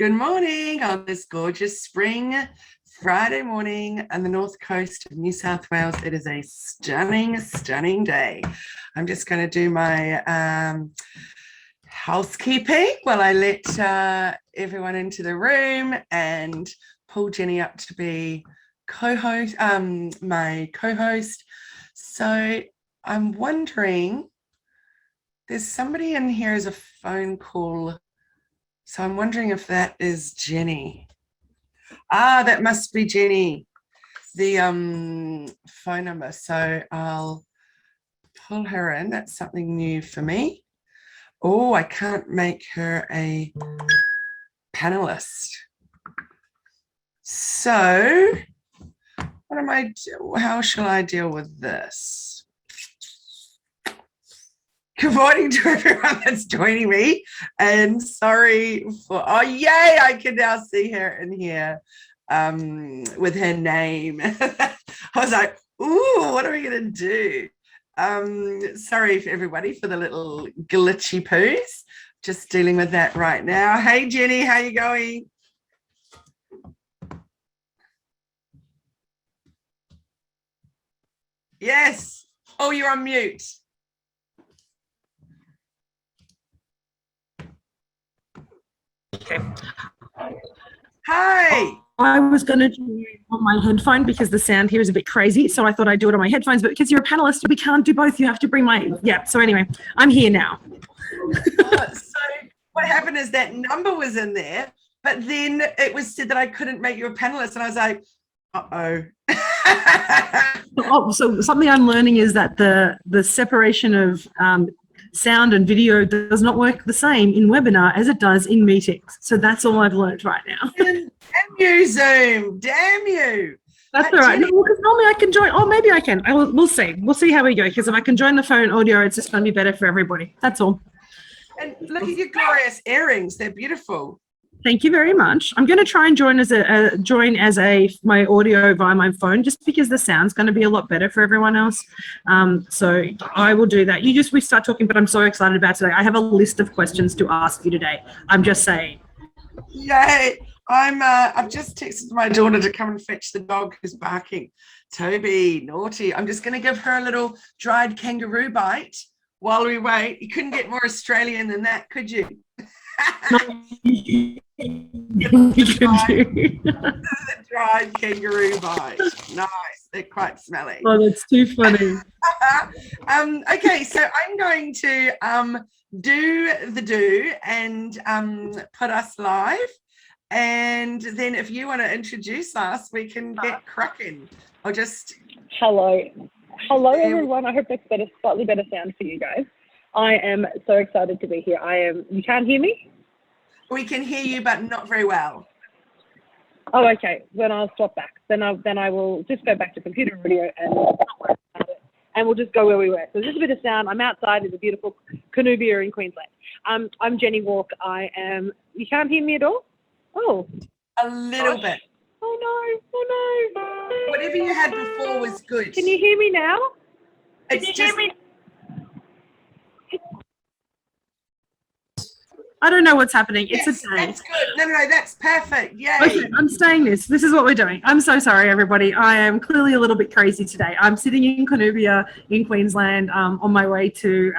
Good morning on this gorgeous spring Friday morning on the north coast of New South Wales. It is a stunning, stunning day. I'm just going to do my housekeeping while I let everyone into the room and pull Jenni up to be my co-host. So I'm wondering, there's somebody in here as a phone call. So I'm wondering if that is Jenni. That must be Jenni, the phone number. So I'll pull her in. That's something new for me. Oh, I can't make her a panelist. So how shall I deal with this? Good morning to everyone that's joining me, and sorry for, oh yay, I can now see her in here with her name. I was like, ooh, what are we gonna do? Sorry for everybody for the little glitchy poos, just dealing with that right now. Hey Jenni, how you going? Yes. Oh, you're on mute. Okay. Hi. I was going to do it on my headphone because the sound here is a bit crazy, so I thought I'd do it on my headphones, but because you're a panelist, we can't do both. You have to bring so anyway, I'm here now. So what happened is that number was in there, but then it was said that I couldn't make you a panelist, and I was like, uh-oh. So something I'm learning is that the separation of sound and video does not work the same in webinar as it does in meetings. So that's all I've learned right now. Damn you, Zoom. Damn you. That's all right. No, because normally I can join. Oh, maybe I can. We'll see. We'll see how we go. Because if I can join the phone audio, it's just going to be better for everybody. That's all. And look at your glorious earrings. They're beautiful. Thank you very much. I'm going to try and join as my audio via my phone, just because the sound's going to be a lot better for everyone else. So I will do that. We start talking, but I'm so excited about today. I have a list of questions to ask you today. I'm just saying. Yay! I've just texted my daughter to come and fetch the dog who's barking. Toby, naughty. I'm just going to give her a little dried kangaroo bite while we wait. You couldn't get more Australian than that, could you? The dried kangaroo bite. Nice. They're quite smelly. Oh, that's too funny. Okay, so I'm going to do and put us live, and then if you want to introduce us, we can get cracking. I'll just hello everyone. I hope that's slightly better sound for you guys. I am so excited to be here. You can't hear me? We can hear you, but not very well. Oh, okay. Then I'll swap back. Then I will just go back to computer audio and we'll just go where we were. So just a bit of sound. I'm outside in the beautiful Canoobia in Queensland. I'm Jenni Walke. You can't hear me at all? Oh. A little bit. Oh no. Whatever you had before was good. Can you hear me now? Hear me? I don't know what's happening. It's yes, a day. That's good. No, that's perfect. Yay. Okay, I'm staying this. This is what we're doing. I'm so sorry, everybody. I am clearly a little bit crazy today. I'm sitting in Canoobia in Queensland on my way to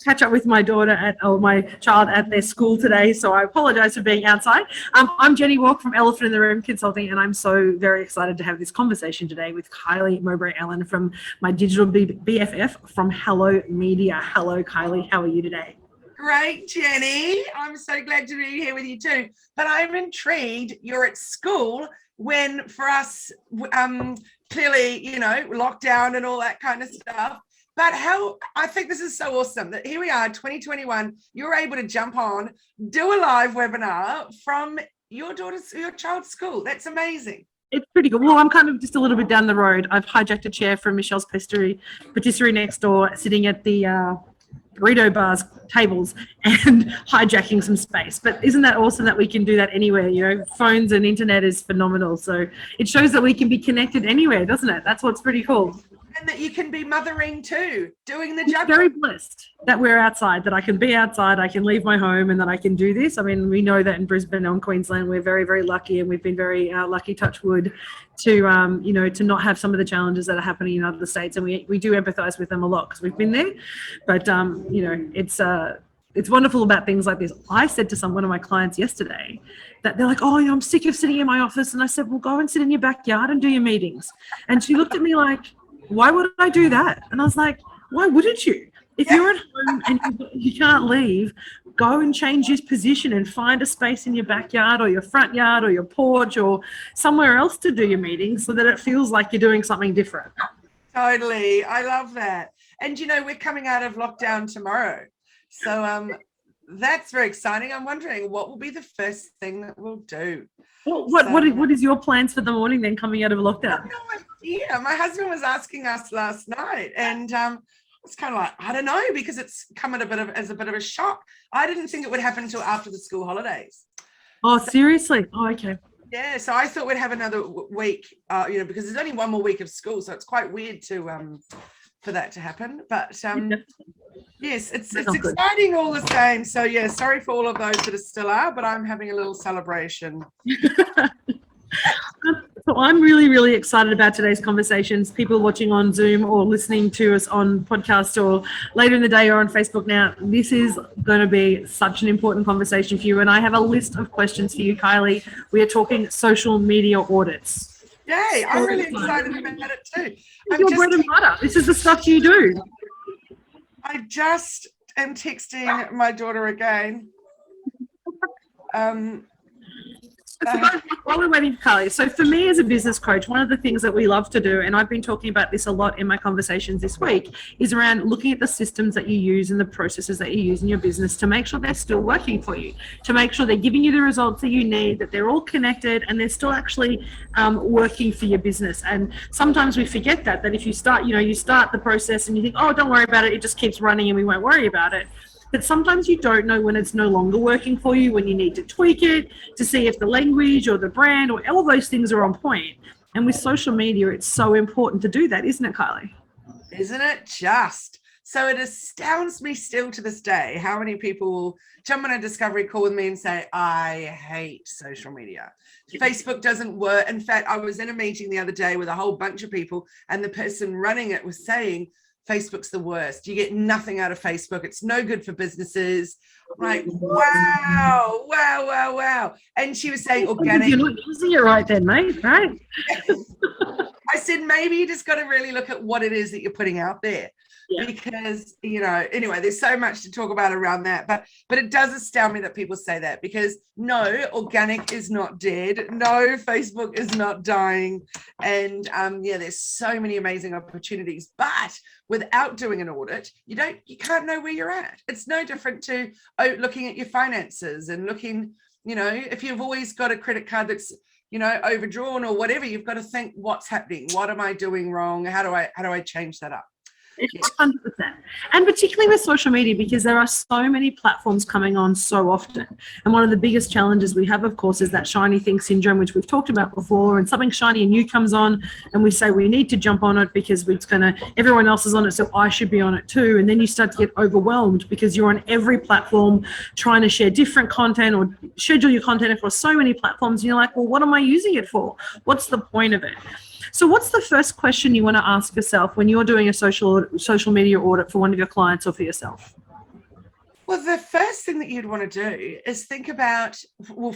catch up with my daughter my child at their school today. So I apologize for being outside. I'm Jenni Walke from Elephant in the Room Consulting, and I'm so very excited to have this conversation today with Kylie Mowbray-Allen from my digital BFF from Hello Media. Hello, Kylie. How are you today? Great, Jenni. I'm so glad to be here with you too. But I'm intrigued. You're at school when, for us, clearly, lockdown and all that kind of stuff. But I think this is so awesome that here we are, 2021. You're able to jump on, do a live webinar from your child's school. That's amazing. It's pretty good. Well, I'm kind of just a little bit down the road. I've hijacked a chair from Michelle's patisserie next door, sitting at the burrito bars tables and hijacking some space. But isn't that awesome that we can do that anywhere? Phones and internet is phenomenal. So it shows that we can be connected anywhere, doesn't it? That's what's pretty cool. And that you can be mothering too, doing the job. Very blessed that we're outside, that I can be outside, I can leave my home, and that I can do this. I mean, we know that in Brisbane and Queensland, we're very, very lucky, and we've been very lucky, touch wood, to to not have some of the challenges that are happening in other states, and we do empathise with them a lot because we've been there. But it's wonderful about things like this. I said to one of my clients yesterday that they're like, oh, I'm sick of sitting in my office, and I said, well, go and sit in your backyard and do your meetings. And she looked at me like, why would I do that? And I was like, why wouldn't you? If you're at home and you can't leave, go and change your position and find a space in your backyard or your front yard or your porch or somewhere else to do your meetings so that it feels like you're doing something different. Totally. I love that. And, we're coming out of lockdown tomorrow. So that's very exciting. I'm wondering what will be the first thing that we'll do. Well, what is your plans for the morning then coming out of lockdown? Yeah, my husband was asking us last night, and it's kind of like, I don't know, because it's come as a bit of a shock. I didn't think it would happen until after the school holidays. Oh, seriously? Oh, okay. Yeah, so I thought we'd have another week, because there's only one more week of school, so it's quite weird to for that to happen. But yes, it's exciting all the same. So yeah, sorry for all of those that are still are, but I'm having a little celebration. So I'm really, really excited about today's conversations. People watching on Zoom or listening to us on podcast or later in the day or on Facebook now, this is going to be such an important conversation for you. And I have a list of questions for you, Kylie. We are talking social media audits. Yay, I'm really excited about it too. Your bread and butter. This is the stuff you do. I just am texting my daughter again. So while we're waiting for Kylie, so for me as a business coach, one of the things that we love to do, and I've been talking about this a lot in my conversations this week, is around looking at the systems that you use and the processes that you use in your business to make sure they're still working for you, to make sure they're giving you the results that you need, that they're all connected and they're still actually working for your business. And sometimes we forget that if you start, you start the process and you think, oh, don't worry about it, it just keeps running and we won't worry about it. But sometimes you don't know when it's no longer working for you, when you need to tweak it to see if the language or the brand or all those things are on point. And with social media, it's so important to do that, isn't it, Kylie? Isn't it just? So it astounds me still to this day how many people will jump on a discovery call with me and say, I hate social media. Facebook doesn't work. In fact, I was in a meeting the other day with a whole bunch of people, and the person running it was saying, Facebook's the worst. You get nothing out of Facebook. It's no good for businesses. I'm like, wow. And she was saying organic. You're not using it right then, mate, right? I said, maybe you just got to really look at what it is that you're putting out there. Yeah. Because, anyway, there's so much to talk about around that. But it does astound me that people say that, because no, organic is not dead. No, Facebook is not dying. And there's so many amazing opportunities. But without doing an audit, you can't know where you're at. It's no different to looking at your finances and looking, if you've always got a credit card that's overdrawn or whatever, you've got to think, what's happening? What am I doing wrong? How do I change that up? 100%. And particularly with social media, because there are so many platforms coming on so often. And one of the biggest challenges we have, of course, is that shiny thing syndrome, which we've talked about before. And something shiny and new comes on and we say we need to jump on it because everyone else is on it, so I should be on it too. And then you start to get overwhelmed because you're on every platform trying to share different content or schedule your content across so many platforms. And you're like, well, what am I using it for? What's the point of it? So what's the first question you want to ask yourself when you're doing a social media audit for one of your clients or for yourself? Well, the first thing that you'd want to do is think about,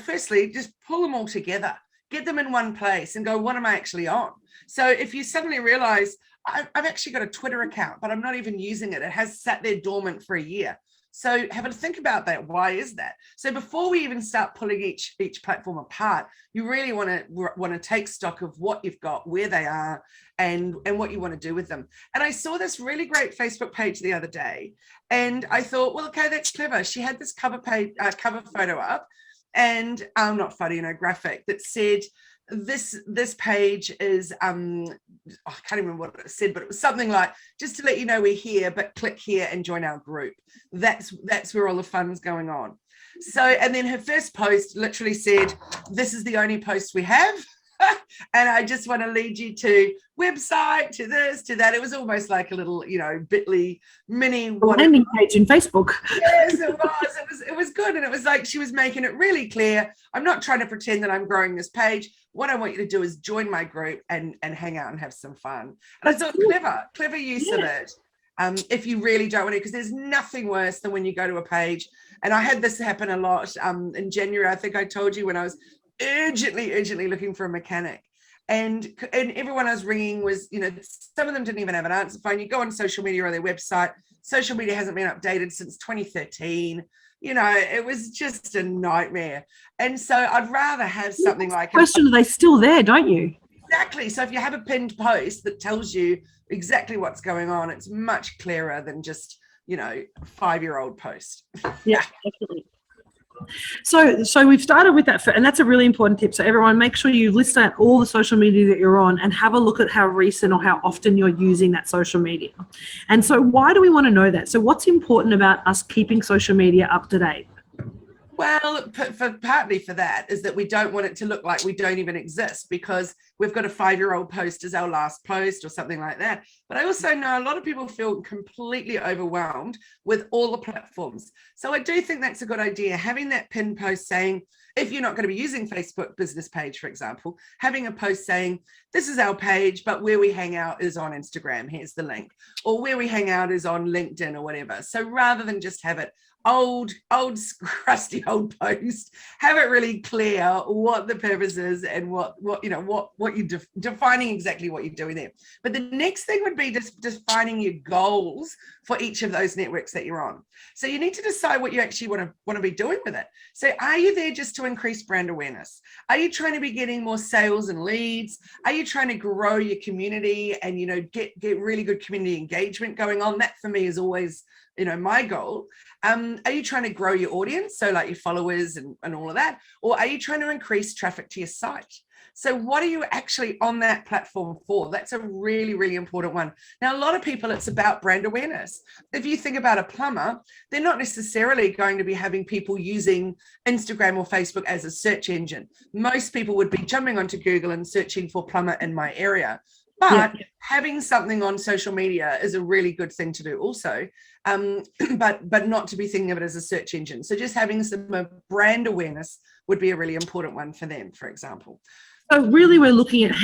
firstly, just pull them all together, get them in one place and go, what am I actually on? So if you suddenly realize I've actually got a Twitter account, but I'm not even using it. It has sat there dormant for a year. So have a think about that. Why is that? So before we even start pulling each platform apart, you really want to take stock of what you've got, where they are, and what you want to do with them. And I saw this really great Facebook page the other day, and I thought, well, okay, that's clever. She had this cover photo up, and not photo, graphic that said, this page is I can't remember what it said, but it was something like, just to let you know we're here, but click here and join our group. That's where all the fun's going on. So, and then her first post literally said, this is the only post we have. And I just want to lead you to website, to this, to that. It was almost like a little, Bitly mini landing page in Facebook. Yes, it was. It was good. And it was like she was making it really clear. I'm not trying to pretend that I'm growing this page. What I want you to do is join my group and hang out and have some fun. And I thought clever use of it. If you really don't want to, because there's nothing worse than when you go to a page. And I had this happen a lot in January. I think I told you, when I was urgently looking for a mechanic. And everyone I was ringing was, some of them didn't even have an answer phone. You go on social media or their website. Social media hasn't been updated since 2013. It was just a nightmare. And so I'd rather have something like... Question, are they still there, don't you? Exactly. So if you have a pinned post that tells you exactly what's going on, it's much clearer than just, a 5-year-old post. Yeah, definitely. So we've started with that, and that's a really important tip. So everyone, make sure you list out all the social media that you're on and have a look at how recent or how often you're using that social media. And so why do we want to know that? So what's important about us keeping social media up to date? Well, partly for that is that we don't want it to look like we don't even exist, because we've got a 5-year-old post as our last post or something like that. But I also know a lot of people feel completely overwhelmed with all the platforms. So I do think that's a good idea, having that pinned post saying, if you're not going to be using Facebook business page, for example, having a post saying, this is our page, but where we hang out is on Instagram, here's the link, or where we hang out is on LinkedIn or whatever. So rather than just have it old crusty old post, have it really clear what the purpose is and what you're defining exactly what you're doing there. But the next thing would be just defining your goals for each of those networks that you're on. So you need to decide what you actually want to be doing with it. So are you there just to increase brand awareness? Are you trying to be getting more sales and leads? Are you trying to grow your community and get really good community engagement going on? That for me is always my goal. Are you trying to grow your audience, so like your followers and all of that? Or are you trying to increase traffic to your site? So what are you actually on that platform for? That's a really, really important one. Now, a lot of people, it's about brand awareness. If you think about a plumber, they're not necessarily going to be having people using Instagram or Facebook as a search engine. Most people would be jumping onto Google and searching for plumber in my area. But having something on social media is a really good thing to do also, but not to be thinking of it as a search engine. So just having some brand awareness would be a really important one for them, for example. So really we're looking at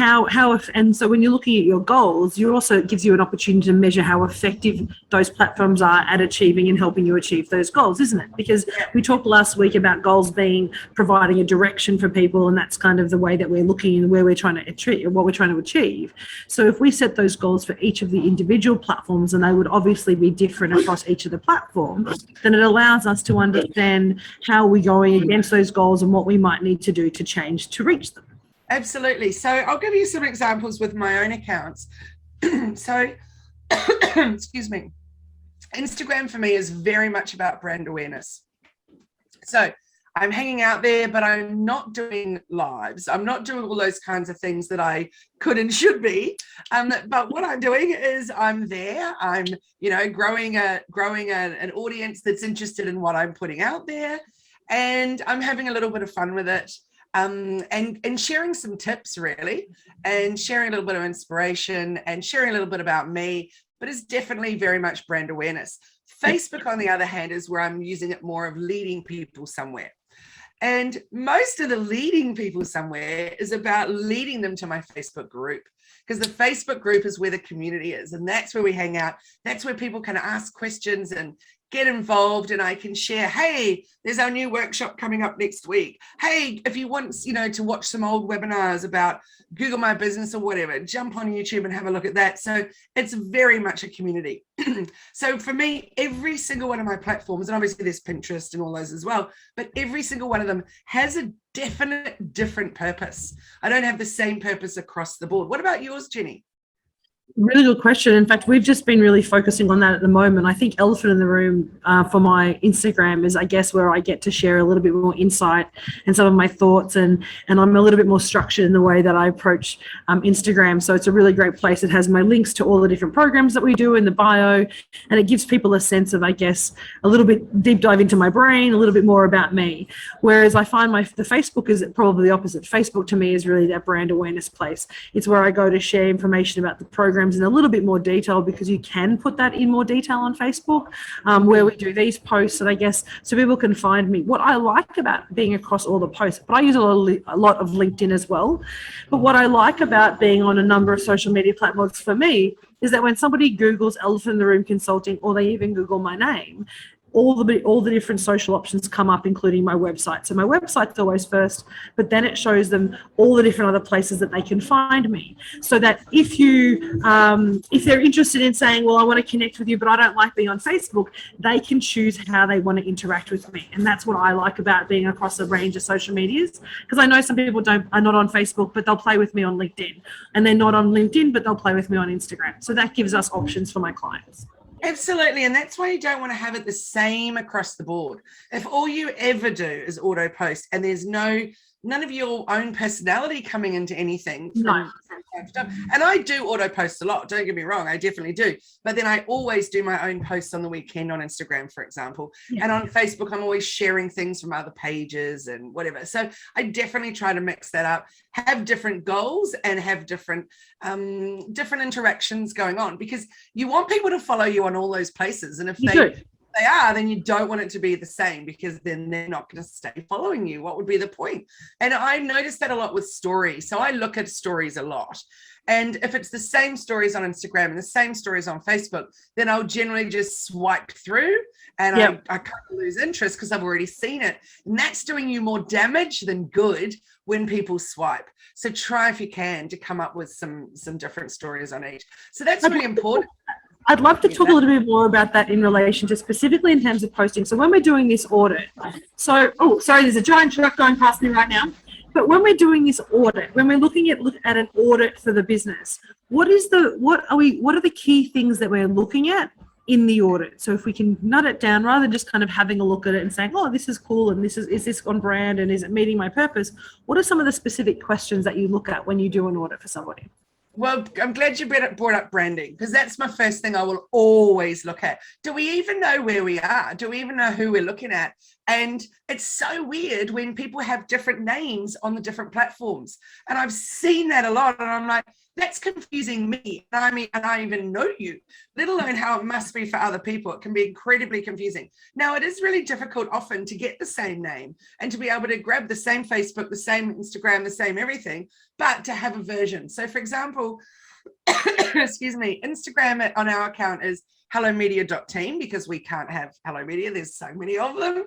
and so when you're looking at your goals, it gives you an opportunity to measure how effective those platforms are at achieving and helping you achieve those goals, isn't it? Because we talked last week about goals being providing a direction for people, and that's kind of the way that we're looking and where we're trying to achieve, what we're trying to achieve. So if we set those goals for each of the individual platforms, and they would obviously be different across each of the platforms, then it allows us to understand how we're going against those goals and what we might need to do to change to reach them. Absolutely. So I'll give you some examples with my own accounts. So, excuse me, Instagram for me is very much about brand awareness. So I'm hanging out there, but I'm not doing lives. I'm not doing all those kinds of things that I could and should be. But what I'm doing is I'm there. I'm, growing an audience that's interested in what I'm putting out there, and I'm having a little bit of fun with it. And sharing some tips really, and sharing a little bit of inspiration and sharing a little bit about me, but it's definitely very much brand awareness. Facebook, on the other hand, is where I'm using it more of leading people somewhere. And most of the leading people somewhere is about leading them to my Facebook group, because the Facebook group is where the community is, and that's where we hang out. That's where people can ask questions and get involved, and I can share, hey, there's our new workshop coming up next week. Hey, if you want, to watch some old webinars about Google My Business or whatever, jump on YouTube and have a look at that. So it's very much a community. So for me, every single one of my platforms, and obviously there's Pinterest and all those as well, but every single one of them has a definite different purpose. I don't have the same purpose across the board. What about yours, Jenni? Really good question. In fact, we've just been really focusing on that at the moment. I think elephant in the room for my Instagram is, I guess, where I get to share a little bit more insight and some of my thoughts, and I'm a little bit more structured in the way that I approach Instagram. So it's a really great place. It has my links to all the different programs that we do in the bio, and it gives people a sense of, I guess, a little bit deep dive into my brain, a little bit more about me. Whereas I find the Facebook is probably the opposite. Facebook to me is really that brand awareness place. It's where I go to share information about the program in a little bit more detail, because you can put that in more detail on Facebook, where we do these posts, and I guess so people can find me. What I like about being across all the posts, but I use a lot of LinkedIn as well, but what I like about being on a number of social media platforms for me is that when somebody Googles Elephant in the Room Consulting, or they even Google my name, all the different social options come up, including my website. So my website's always first, but then it shows them all the different other places that they can find me. So that if they're interested in saying, well, I want to connect with you, but I don't like being on Facebook, they can choose how they want to interact with me. And that's what I like about being across a range of social medias, because I know some people are not on Facebook, but they'll play with me on LinkedIn, and they're not on LinkedIn, but they'll play with me on Instagram. So that gives us options for my clients. Absolutely. And that's why you don't want to have it the same across the board. If all you ever do is auto post and there's none of your own personality coming into anything. No. And I do auto post a lot. Don't get me wrong. I definitely do. But then I always do my own posts on the weekend on Instagram, for example. Yeah. And on Facebook, I'm always sharing things from other pages and whatever. So I definitely try to mix that up, have different goals, and have different interactions going on, because you want people to follow you on all those places. And if they are, then you don't want it to be the same, because then they're not going to stay following you. What would be the point? And I noticed that a lot with stories. So I look at stories a lot. And if it's the same stories on Instagram and the same stories on Facebook, then I'll generally just swipe through, and I kind of lose interest because I've already seen it. And that's doing you more damage than good when people swipe. So try, if you can, to come up with some different stories on each. So that's really important. I'd love to talk a little bit more about that in relation to specifically in terms of posting. So when we're doing this audit, there's a giant truck going past me right now. But when we're doing this audit, when we're looking at an audit for the business, what are the key things that we're looking at in the audit? So if we can nut it down, rather than just kind of having a look at it and saying, oh, this is cool, and is this on brand, and is it meeting my purpose? What are some of the specific questions that you look at when you do an audit for somebody? Well, I'm glad you brought up branding, because that's my first thing I will always look at. Do we even know where we are? Do we even know who we're looking at? And it's so weird when people have different names on the different platforms. And I've seen that a lot. And I'm like, that's confusing me. And I even know you, let alone how it must be for other people. It can be incredibly confusing. Now, it is really difficult often to get the same name and to be able to grab the same Facebook, the same Instagram, the same everything, but to have a version. So for example, excuse me, Instagram on our account is hellomedia.team, because we can't have Hello Media. There's so many of them.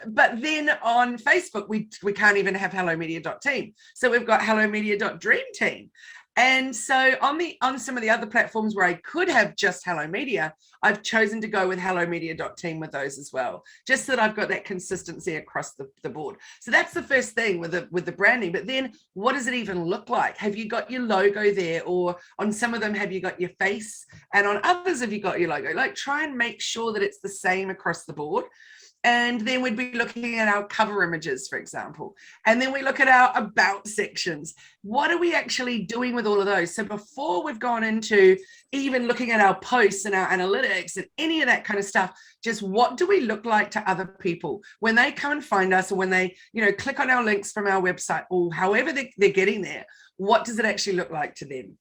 But then on Facebook, we can't even have hellomedia.team. So we've got hellomedia.dreamteam. And so on some of the other platforms where I could have just Hello Media, I've chosen to go with hellomedia.team with those as well, just so that I've got that consistency across the board. So that's the first thing with the branding. But then what does it even look like? Have you got your logo there? Or on some of them, have you got your face? And on others, have you got your logo? Like, try and make sure that it's the same across the board. And then we'd be looking at our cover images, for example. And then we look at our about sections. What are we actually doing with all of those? So before we've gone into even looking at our posts and our analytics and any of that kind of stuff, just what do we look like to other people when they come and find us, or when they, click on our links from our website, or however they're getting there? What does it actually look like to them?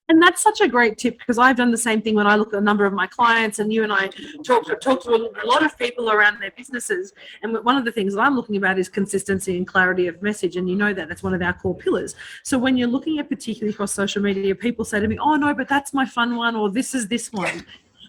And that's such a great tip, because I've done the same thing when I look at a number of my clients, and you and I talk to a lot of people around their businesses. And one of the things that I'm looking about is consistency and clarity of message. And that's one of our core pillars. So when you're looking at particularly across social media, people say to me, oh no, but that's my fun one, or this is this one.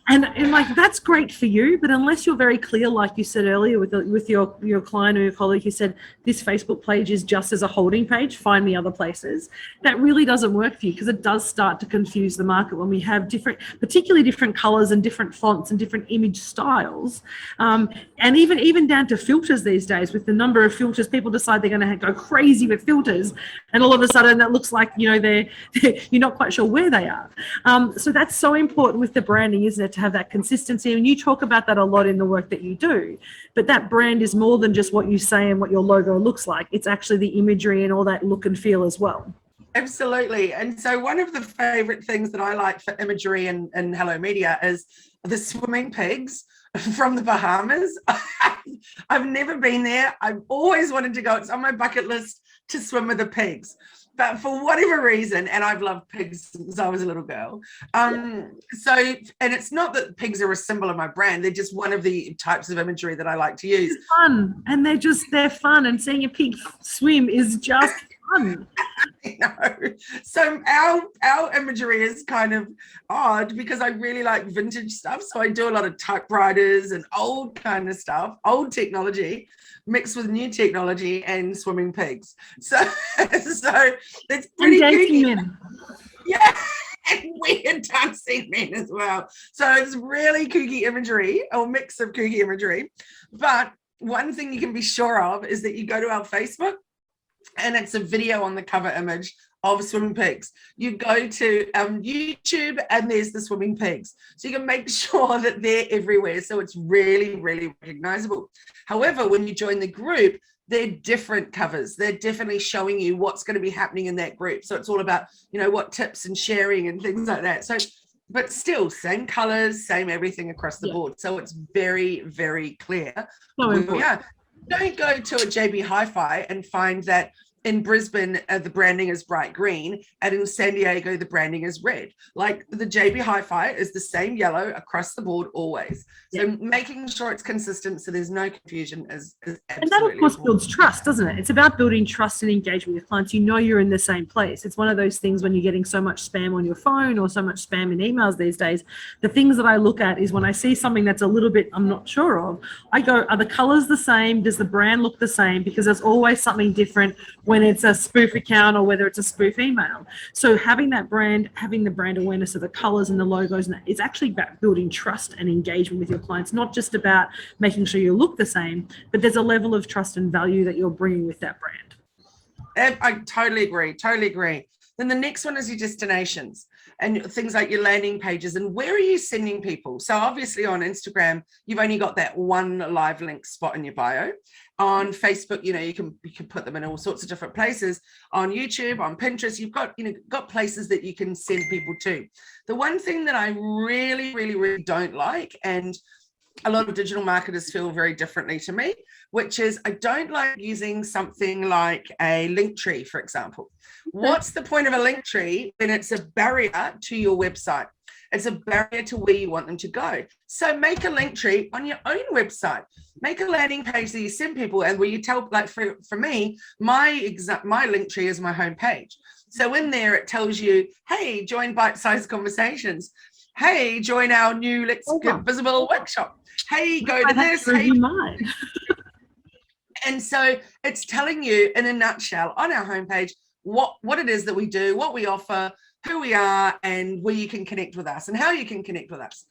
And like, that's great for you, but unless you're very clear, like you said earlier with your client or your colleague who said this Facebook page is just as a holding page, find me other places, that really doesn't work for you, because it does start to confuse the market when we have particularly different colors and different fonts and different image styles. And even down to filters these days, with the number of filters, people decide they're going to go crazy with filters, and all of a sudden that looks like, you know, you're not quite sure where they are. So that's so important with the branding, isn't it, to have that consistency. And you talk about that a lot in the work that you do, but that brand is more than just what you say and what your logo looks like. It's actually the imagery and all that look and feel as well. Absolutely. And so one of the favorite things that I like for imagery in Hello Media is the swimming pigs from the Bahamas. I've never been there. I've always wanted to go. It's on my bucket list to swim with the pigs. But for whatever reason, and I've loved pigs since I was a little girl. And it's not that pigs are a symbol of my brand. They're just one of the types of imagery that I like to use. It's fun. And they're fun. And seeing a pig swim is just fun. You know, so our imagery is kind of odd because I really like vintage stuff. So I do a lot of typewriters and old kind of stuff, old technology mixed with new technology and swimming pigs. So it's pretty kooky. Yeah, and weird dancing men as well. So it's really kooky imagery, or mix of kooky imagery. But one thing you can be sure of is that you go to our Facebook, and it's a video on the cover image of swimming pigs. You go to YouTube, and there's the swimming pigs. So you can make sure that they're everywhere. So it's really, really recognizable. However, when you join the group, they're different covers. They're definitely showing you what's going to be happening in that group. So it's all about, you know, what tips and sharing and things like that. So, but still, same colors, same everything across the board. So it's very, very clear where we are. Don't go to a JB Hi-Fi and find that in Brisbane, the branding is bright green, and in San Diego, the branding is red. Like the JB Hi-Fi is the same yellow across the board always. So making sure it's consistent so there's no confusion is absolutely And that, of course, important. builds trust, doesn't it? It's about building trust and engagement with clients. You know you're in the same place. It's one of those things when you're getting so much spam on your phone or so much spam in emails these days. The things that I look at is when I see something that's a little bit I'm not sure of, I go, are the colors the same? Does the brand look the same? Because there's always something different when it's a spoof account or whether it's a spoof email. So having that brand, having the brand awareness of the colors and the logos, and it's actually about building trust and engagement with your clients, not just about making sure you look the same, but there's a level of trust and value that you're bringing with that brand. And I totally agree. Then the next one is your destinations and things like your landing pages and where are you sending people? So obviously on Instagram, you've only got that one live link spot in your bio. On Facebook, you know, you can put them in all sorts of different places. On YouTube, on Pinterest, you've got, you know, got places that you can send people to. The one thing that I really, really, really don't like, and a lot of digital marketers feel very differently to me, which is I don't like using something like a link tree, for example. What's the point of a link tree when it's a barrier to your website? It's a barrier to where you want them to go. So make a link tree on your own website. Make a landing page that you send people and where you tell, like for me, my link tree is my homepage. So in there, it tells you, hey, join Bite-Sized Conversations. Hey, join our new Let's Get Visible workshop. Hey, go to this. Hey. And so it's telling you in a nutshell on our homepage what it is that we do, what we offer, who we are, and where you can connect with us and how you can connect with us.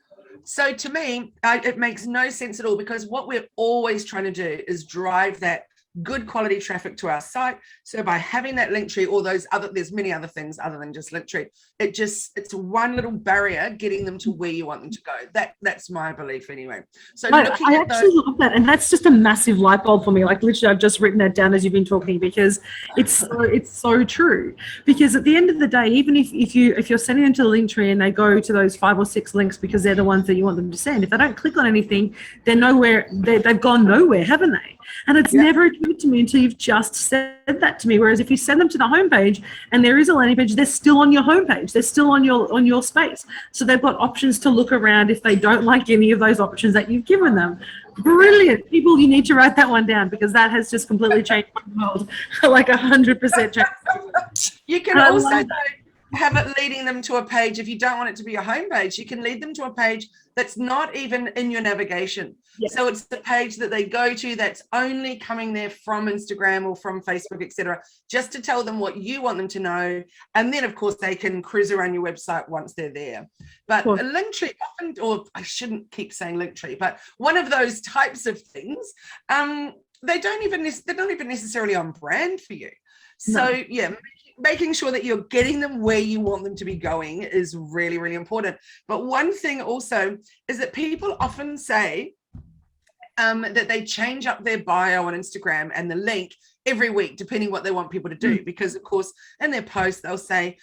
So to me, it makes no sense at all because what we're always trying to do is drive that good quality traffic to our site. So by having that link tree or there's many other things other than just link tree, it's one little barrier getting them to where you want them to go. That's my belief anyway. So I actually love that, and that's just a massive light bulb for me. Like literally, I've just written that down as you've been talking because it's so true. Because at the end of the day, even if you're sending them to the link tree and they go to those 5 or 6 links because they're the ones that you want them to send, if they don't click on anything, they're nowhere. They've gone nowhere, haven't they? And it's never occurred to me until you've just said that to me. Whereas if you send them to the homepage and there is a landing page, they're still on your homepage. They're still on your space. So they've got options to look around if they don't like any of those options that you've given them. Brilliant. People, you need to write that one down because that has just completely changed my world. Like 100% changed. You can also have it leading them to a page. If you don't want it to be a home page, you can lead them to a page that's not even in your navigation. Yes. So it's the page that they go to that's only coming there from Instagram or from Facebook, etc., just to tell them what you want them to know. And then, of course, they can cruise around your website once they're there. But a link tree often, or I shouldn't keep saying link tree, but one of those types of things, they're not even necessarily on brand for you. So yeah, making sure that you're getting them where you want them to be going is really, really important. But one thing also is that people often say that they change up their bio on Instagram and the link every week, depending what they want people to do. Because of course, in their post, they'll say,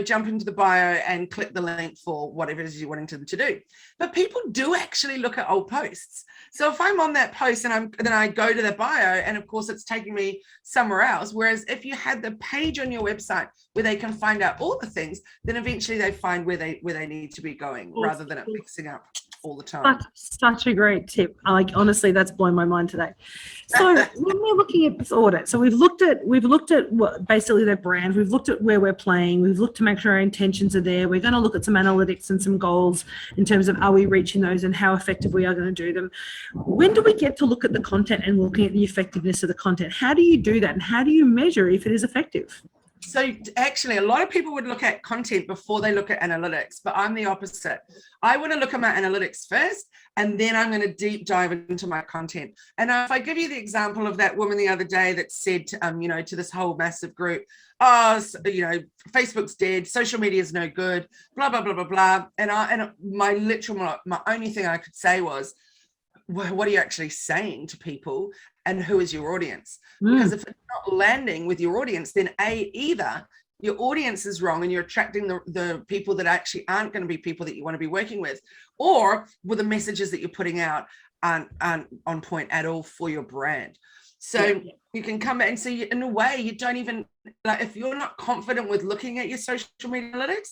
jump into the bio and click the link for whatever it is you're wanting them to do. But people do actually look at old posts. So if I'm on that post and then I go to the bio, and of course it's taking me somewhere else. Whereas if you had the page on your website where they can find out all the things, then eventually they find where they need to be going, rather than it mixing up all the time. Such a great tip. Honestly, that's blown my mind today. So when we're looking at this audit, so we've looked at what basically their brand, we've looked at where we're playing, we've looked to make sure our intentions are there. We're going to look at some analytics and some goals in terms of are we reaching those and how effective we are going to do them. When do we get to look at the content and looking at the effectiveness of the content? How do you do that, and how do you measure if it is effective? So actually, a lot of people would look at content before they look at analytics, but I'm the opposite. I want to look at my analytics first, and then I'm going to deep dive into my content. And if I give you the example of that woman the other day that said, to this whole massive group, Facebook's dead, social media is no good, blah, blah, blah, blah, blah. And my only thing I could say was, what are you actually saying to people, and who is your audience? Because if it's not landing with your audience, then either your audience is wrong and you're attracting the people that actually aren't going to be people that you want to be working with, or with the messages that you're putting out aren't on point at all for your brand. So you can come and see, in a way, you don't even, if you're not confident with looking at your social media analytics,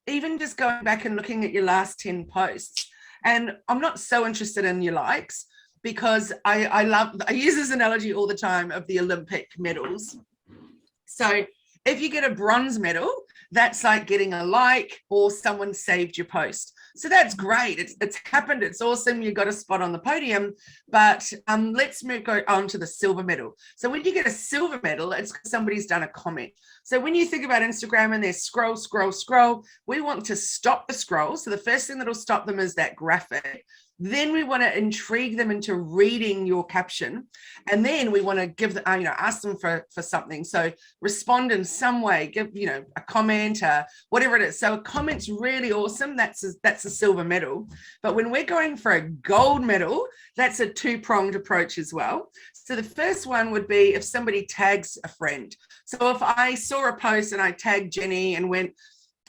even just going back and looking at your last 10 posts. And I'm not so interested in your likes, because I use this analogy all the time of the Olympic medals. So if you get a bronze medal, that's like getting a like or someone saved your post. So that's great. It's happened. It's awesome. You got a spot on the podium. But let's go on to the silver medal. So when you get a silver medal, it's somebody's done a comment. So when you think about Instagram and they scroll, we want to stop the scroll. So the first thing that'll stop them is that graphic. Then we want to intrigue them into reading your caption, and then we want to give them, ask them for something. So respond in some way, give a comment, whatever it is. So a comment's really awesome. That's a silver medal. But when we're going for a gold medal, that's a two-pronged approach as well. So the first one would be if somebody tags a friend. So if I saw a post and I tagged Jenni and went,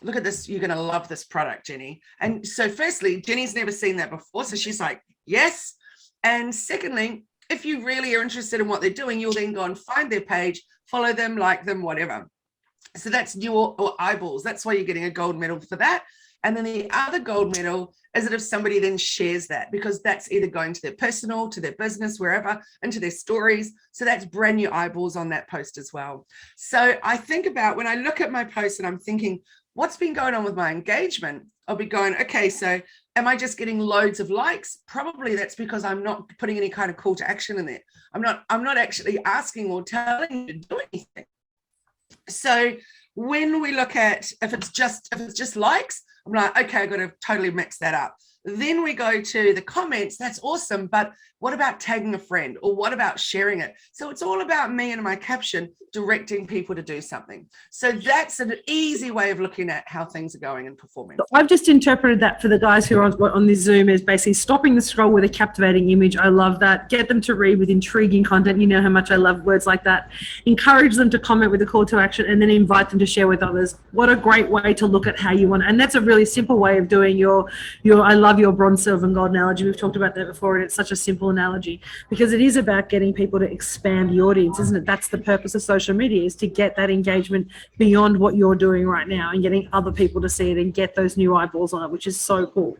look at this, you're going to love this product, Jenni. And so firstly, Jenni's never seen that before. So she's like, yes. And secondly, if you really are interested in what they're doing, you'll then go and find their page, follow them, like them, whatever. So that's your eyeballs. That's why you're getting a gold medal for that. And then the other gold medal is that if somebody then shares that, because that's either going to their personal, to their business, wherever, into their stories. So that's brand new eyeballs on that post as well. So I think about, when I look at my post and I'm thinking, what's been going on with my engagement? I'll be going, okay, so am I just getting loads of likes? Probably that's because I'm not putting any kind of call to action in there. I'm not actually asking or telling you to do anything. So when we look at, if it's just likes, I'm like, okay, I've got to totally mix that up. Then we go to the comments. That's awesome. But what about tagging a friend, or what about sharing it? So it's all about me and my caption directing people to do something. So that's an easy way of looking at how things are going and performing. I've just interpreted that for the guys who are on this Zoom as basically stopping the scroll with a captivating image. I love that. Get them to read with intriguing content. You know how much I love words like that. Encourage them to comment with a call to action, and then invite them to share with others. What a great way to look at how you want. And that's a really simple way of doing your I love your bronze, silver, and gold analogy. We've talked about that before, and it's such a simple analogy, because it is about getting people to expand the audience, isn't it? That's the purpose of social media, is to get that engagement beyond what you're doing right now and getting other people to see it and get those new eyeballs on it, which is so cool.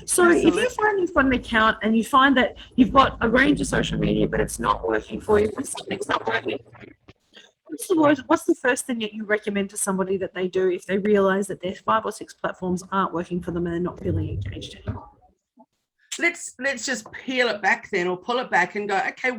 So if you find you've got an account and you find that you've got a range of social media, but it's not working for you, something's not working, What's the first thing that you recommend to somebody that they do if they realize that their 5 or 6 platforms aren't working for them and they're not feeling engaged anymore? Let's just peel it back then, or pull it back and go, okay,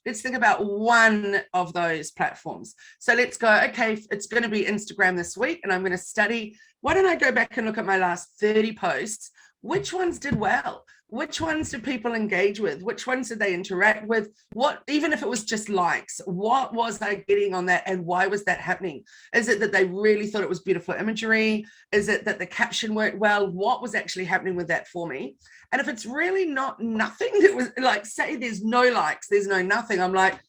let's think about one of those platforms. So let's go, okay, it's going to be Instagram this week, and I'm going to study. Why don't I go back and look at my last 30 posts? Which ones did well? Which ones did people engage with? Which ones did they interact with? What, even if it was just likes, what was I getting on that, and why was that happening? Is it that they really thought it was beautiful imagery? Is it that the caption worked well? What was actually happening with that for me? And if it's really nothing, that was like, say there's no likes, there's no nothing, I'm like,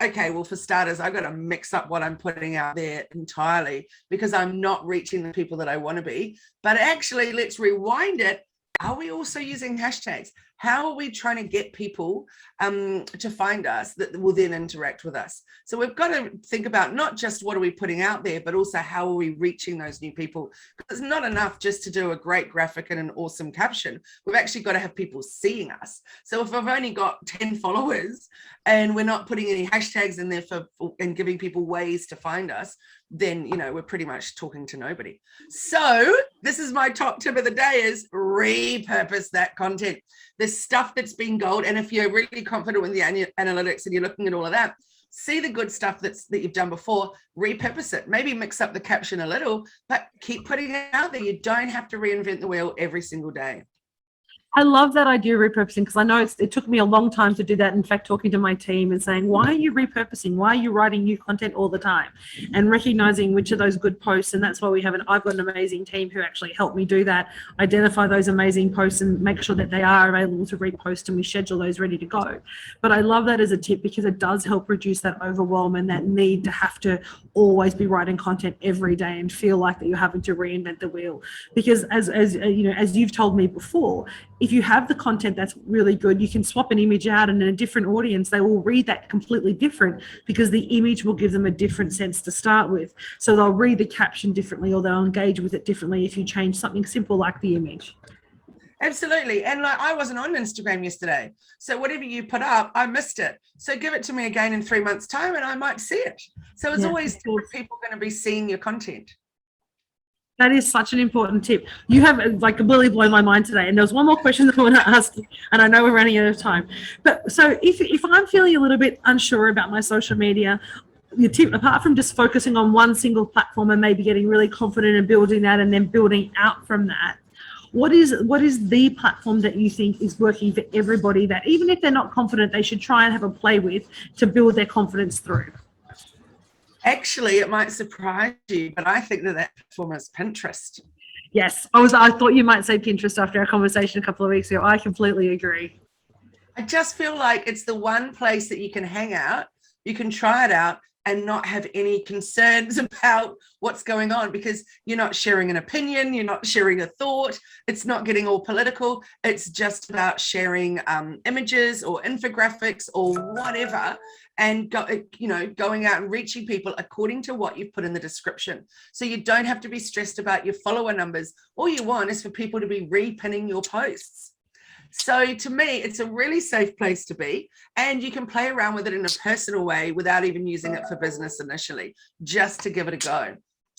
okay, well, for starters, I've got to mix up what I'm putting out there entirely, because I'm not reaching the people that I want to be. But actually, let's rewind it. Are we also using hashtags? How are we trying to get people to find us that will then interact with us? So we've got to think about not just what are we putting out there, but also how are we reaching those new people? Because it's not enough just to do a great graphic and an awesome caption. We've actually got to have people seeing us. So if I've only got 10 followers and we're not putting any hashtags in there and giving people ways to find us, then, we're pretty much talking to nobody. So this is my top tip of the day, is repurpose that content. The stuff that's been gold. And if you're really confident with the analytics and you're looking at all of that, see the good stuff that you've done before, repurpose it, maybe mix up the caption a little, but keep putting it out there. You don't have to reinvent the wheel every single day. I love that idea of repurposing, because I know it took me a long time to do that. In fact, talking to my team and saying, why are you repurposing? Why are you writing new content all the time? And recognizing which of those good posts. And that's why I've got an amazing team who actually help me do that, identify those amazing posts and make sure that they are available to repost, and we schedule those ready to go. But I love that as a tip, because it does help reduce that overwhelm and that need to have to always be writing content every day and feel like that you're having to reinvent the wheel. Because as you've told me before, if you have the content that's really good, you can swap an image out, and in a different audience, they will read that completely different, because the image will give them a different sense to start with. So they'll read the caption differently, or they'll engage with it differently if you change something simple like the image. Absolutely. And I wasn't on Instagram yesterday. So whatever you put up, I missed it. So give it to me again in 3 months' time and I might see it. So it's always different people going to be seeing your content. That is such an important tip. You have completely blown my mind today. And there was one more question that I want to ask you, and I know we're running out of time. But so if I'm feeling a little bit unsure about my social media, your tip, apart from just focusing on one single platform and maybe getting really confident in building that and then building out from that, what is the platform that you think is working for everybody, that even if they're not confident, they should try and have a play with to build their confidence through? Actually, it might surprise you, but I think that platform is Pinterest. Yes, I thought you might say Pinterest after our conversation a couple of weeks ago. I completely agree. I just feel like it's the one place that you can hang out, you can try it out and not have any concerns about what's going on, because you're not sharing an opinion, you're not sharing a thought, it's not getting all political, it's just about sharing images or infographics or whatever, and going out and reaching people according to what you've put in the description. So you don't have to be stressed about your follower numbers. All you want is for people to be repinning your posts. So to me, it's a really safe place to be, and you can play around with it in a personal way without even using it for business initially, just to give it a go.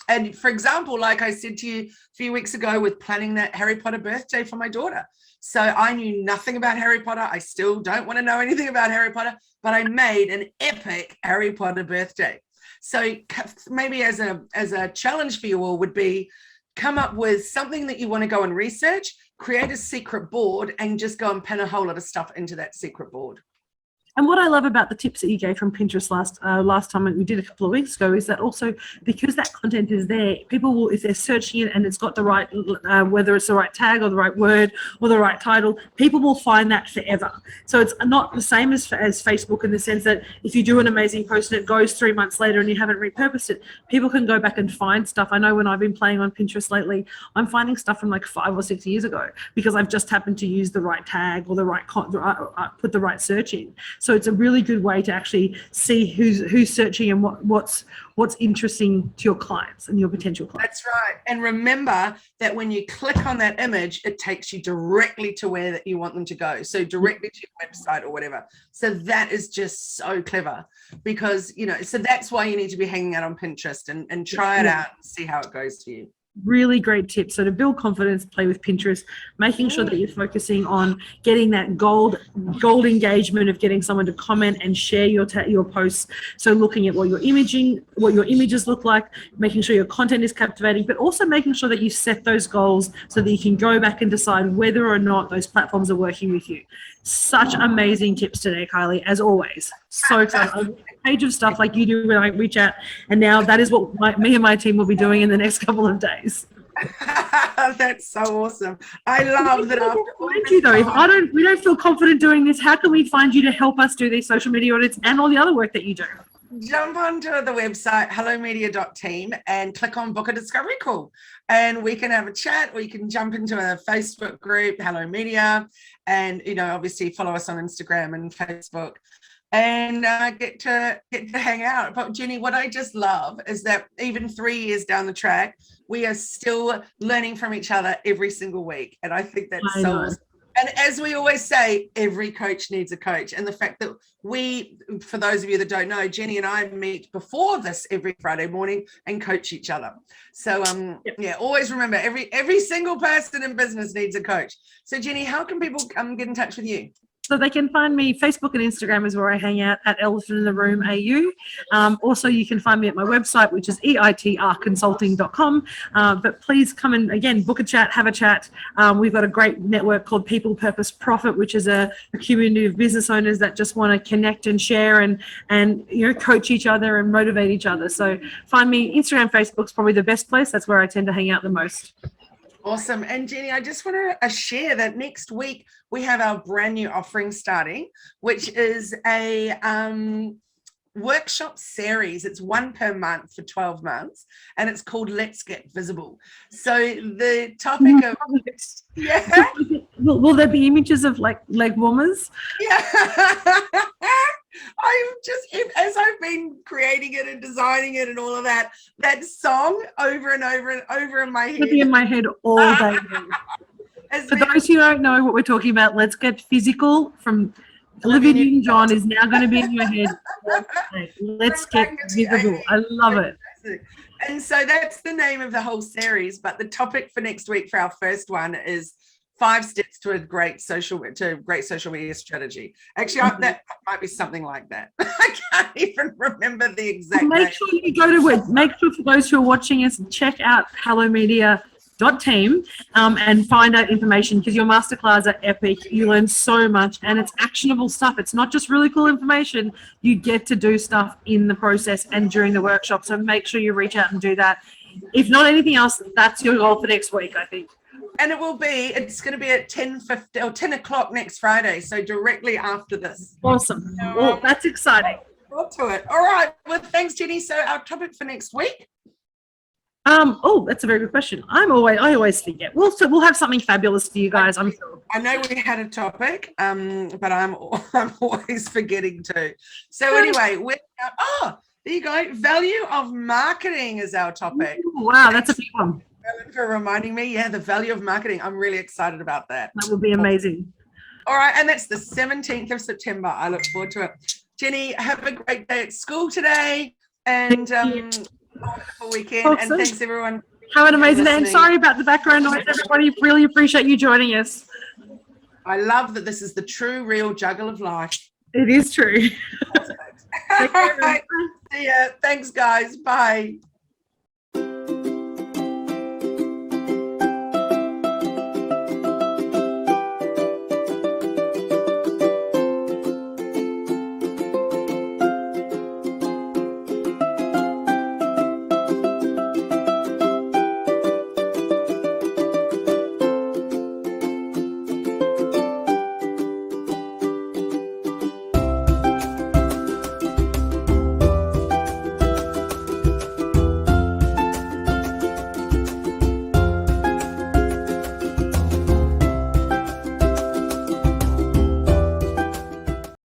And for example, like I said to you a few weeks ago with planning that Harry Potter birthday for my daughter. So I knew nothing about Harry Potter. I still don't want to know anything about Harry Potter, but I made an epic Harry Potter birthday. So maybe as a challenge for you all would be, come up with something that you want to go and research, create a secret board, and just go and pin a whole lot of stuff into that secret board. And what I love about the tips that you gave from Pinterest last time we did a couple of weeks ago is that also, because that content is there, people will, if they're searching it and it's got the right, whether it's the right tag or the right word or the right title, people will find that forever. So it's not the same as Facebook, in the sense that if you do an amazing post and it goes 3 months later and you haven't repurposed it, people can go back and find stuff. I know when I've been playing on Pinterest lately, I'm finding stuff from like 5 or 6 years ago, because I've just happened to use the right tag or the right put the right search in. So it's a really good way to actually see who's searching and what's interesting to your clients and your potential clients. That's right. And remember that when you click on that image, it takes you directly to where that you want them to go. So directly to your website or whatever. So that is just so clever because, you know, so that's why you need to be hanging out on Pinterest and try it out and see how it goes for you. Really great tip. So to build confidence, play with Pinterest, making sure that you're focusing on getting that gold engagement of getting someone to comment and share your posts. So looking at what your images look like, making sure your content is captivating, but also making sure that you set those goals so that you can go back and decide whether or not those platforms are working with you. Such amazing tips today, Kylie, as always. So excited. A page of stuff like you do when I reach out, and now that is what me and my team will be doing in the next couple of days. That's so awesome. I love that. Find you though, if we don't feel confident doing this, how can we find you to help us do these social media audits and all the other work that you do? Jump onto the website hellomedia.team and click on book a discovery call, and we can have a chat, or you can jump into a Facebook group, Hello Media, and obviously follow us on Instagram and Facebook, and get to hang out. But Jenni, what I just love is that even 3 years down the track, we are still learning from each other every single week, and I think that's so awesome. And as we always say, every coach needs a coach. And the fact that for those of you that don't know, Jenni and I meet before this every Friday morning and coach each other. So always remember, every single person in business needs a coach. So Jenni, how can people get in touch with you? So they can find me, Facebook and Instagram is where I hang out, at Elephant in the Room AU. Also, you can find me at my website, which is eitrconsulting.com. But please come and, again, book a chat, have a chat. We've got a great network called People, Purpose, Profit, which is a community of business owners that just want to connect and share and coach each other and motivate each other. So find me, Instagram, Facebook's probably the best place. That's where I tend to hang out the most. Awesome. And Jenni, I just want to share that next week we have our brand new offering starting, which is a workshop series. It's 1 per month for 12 months, and it's called Let's Get Visible. So the topic of will there be images of like leg warmers? Yeah. As I've been creating it and designing it and all of that song over and over and over in my head. It'll be in my head all day. For those who don't know what we're talking about, Let's Get Physical from Olivia Newton-John is now going to be in your head. Let's Get Visible. I love it. And so that's the name of the whole series. But the topic for next week for our first one is 5 steps to a great social media strategy. Actually, that might be something like that. I can't even remember the exact name. Make sure you go to it. Make sure for those who are watching us, check out hellomedia.team and find out information, because your masterclass are epic. You learn so much, and it's actionable stuff. It's not just really cool information. You get to do stuff in the process and during the workshop. So make sure you reach out and do that. If not anything else, that's your goal for next week, I think. And it's going to be at 10:50 or 10 o'clock next Friday, so directly after this. Awesome. Well, that's exciting. Look to it. All right. Well, thanks, Jenni. So our topic for next week? That's a very good question. I always forget. We'll have something fabulous for you guys, I'm sure. I know we had a topic, but I'm always forgetting to. So anyway, there you go. Value of marketing is our topic. Ooh, wow, that's a big one. For reminding me, the value of marketing. I'm really excited about that. That will be amazing. All right, and that's the 17th of September. I look forward to it. Jenni, have a great day at school today, and wonderful weekend. Awesome. And thanks everyone. Have an amazing day. And sorry about the background noise, everybody. Really appreciate you joining us. I love that this is the true, real juggle of life. It is true. All right. See ya. Thanks, guys. Bye.